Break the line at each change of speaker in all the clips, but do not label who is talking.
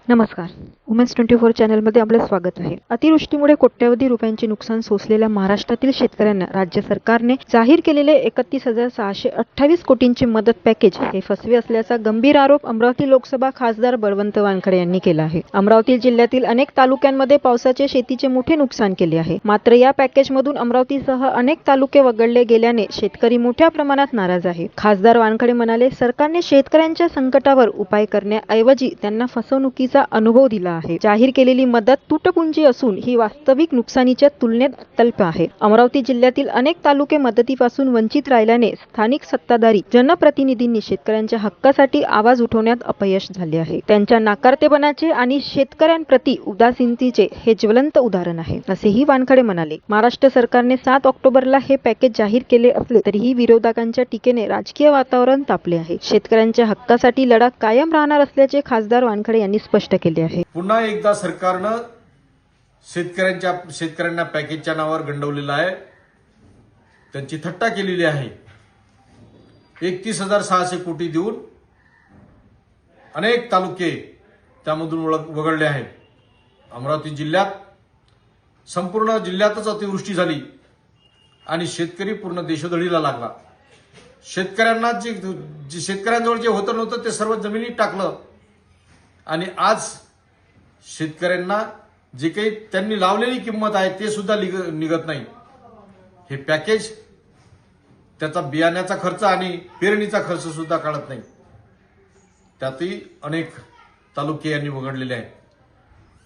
नमस्कार. वुमेन्स 24 चॅनलमध्ये आपले स्वागत आहे. अतिवृष्टीमुळे कोट्यवधी रुपयांचे नुकसान सोसलेल्या महाराष्ट्रातील शेतकऱ्यांना राज्य सरकारने जाहीर केलेले 31,628 कोटींचे मदत पॅकेज हे फसवे असल्याचा गंभीर आरोप अमरावती लोकसभा खासदार बळवंत वानखडे यांनी केला आहे. अमरावती जिल्ह्यातील अनेक तालुक्यांमध्ये पावसाचे शेतीचे मोठे नुकसान केले आहे. मात्र या पॅकेजमधून अमरावतीसह अनेक तालुके वगळले गेल्याने शेतकरी मोठ्या प्रमाणात नाराज आहे. खासदार वानखडे म्हणाले, सरकारने शेतकऱ्यांच्या संकटावर उपाय करण्याऐवजी त्यांना फसवणुकीचा अनुभव दिला आहे. जाहीर केलेली मदत तुटपुंजी असून ही वास्तविक नुकसानीच्या तुलनेत अत्यल्प आहे. अमरावती जिल्ह्यातील अनेक तालुके मदतीपासून वंचित राहिल्याने स्थानिक सत्ताधारी जनप्रतिनिधींनी शेतकऱ्यांच्या हक्कासाठी आवाज उठवण्यात अपयश झाले आहे. त्यांच्या नाकारतेपणाचे आणि शेतकऱ्यांप्रती उदासीनतेचे हे ज्वलंत उदाहरण आहे, असेही वानखडे म्हणाले. महाराष्ट्र सरकारने 7 ऑक्टोबरला हे पॅकेज जाहीर केले असले तरीही विरोधकांच्या टीकेने राजकीय वातावरण तापले आहे. शेतकऱ्यांच्या हक्कासाठी लढा कायम राहणार असल्याचे खासदार वानखडे यांनी स्पष्ट केले आहे.
पुन्हा एकदा सरकारनं शेतकऱ्यांना पॅकेजच्या नावावर गंडवलेलं आहे. त्यांची थट्टा केलेली आहे. 31,600 कोटी देऊन अनेक तालुके त्यामधून वगळले आहेत. अमरावती जिल्ह्यात संपूर्ण जिल्ह्यातच अतिवृष्टी झाली आणि शेतकरी पूर्ण देशोधडीला लागला. शेतकऱ्यांना शेतकऱ्यांजवळ जे होतं नव्हतं ते सर्व जमिनीत टाकलं आणि आज शेतकऱ्यांना जे काही त्यांनी लावलेली किंमत आहे ते सुद्धा निघत नाही. हे पॅकेज त्याचा बियाण्याचा खर्च आणि पेरणीचा खर्च सुद्धा काढत नाही. त्यातही अनेक तालुके यांनी वगळलेले आहेत.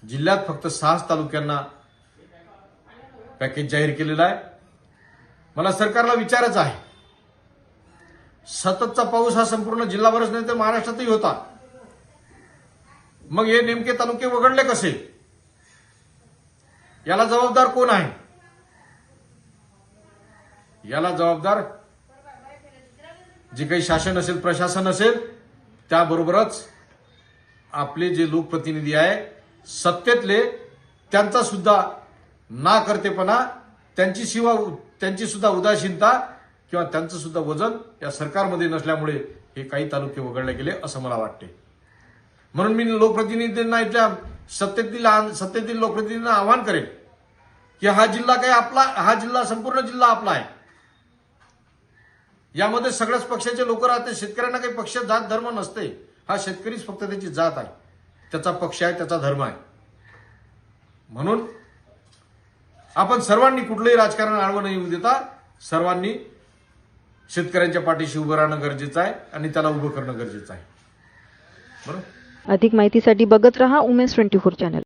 जिल्ह्यात फक्त 6 तालुक्यांना पॅकेज जाहीर केलेलं आहे. मला सरकारला विचारायचं आहे, सततचा पाऊस हा संपूर्ण जिल्हाभरच नाही तर महाराष्ट्रातही होता. मग हे नेमके तालुके वगळले कसे? याला जबाबदार कोण आहे? याला जबाबदार जे काही शासन असेल, प्रशासन असेल, त्याबरोबरच आपले जे लोकप्रतिनिधी आहे सत्तेतले, त्यांचा सुद्धा नाकर्तेपणा, त्यांची सुद्धा उदासीनता किंवा त्यांचं सुद्धा वजन या सरकारमध्ये नसल्यामुळे हे काही तालुके वगळले गेले असं मला वाटते. म्हणून मी लोकप्रतिनिधींना, इथल्या सत्तेतील लोकप्रतिनिधींना आवाहन करेन की हा जिल्हा संपूर्ण जिल्हा आपला आहे. यामध्ये सगळ्याच पक्षाचे लोक राहते. शेतकऱ्यांना काही पक्ष, जात, धर्म नसते. हा शेतकरीच फक्त त्याची जात आहे, त्याचा पक्ष आहे, त्याचा धर्म आहे. म्हणून आपण सर्वांनी कुठलंही राजकारण आडवं नाही येऊ देता सर्वांनी शेतकऱ्यांच्या पाठीशी उभं राहणं गरजेचं आहे आणि त्याला उभं करणं गरजेचं आहे. बरोबर.
अधिक माहितीसाठी बघत रहा वुमेन्स 24 चॅनल.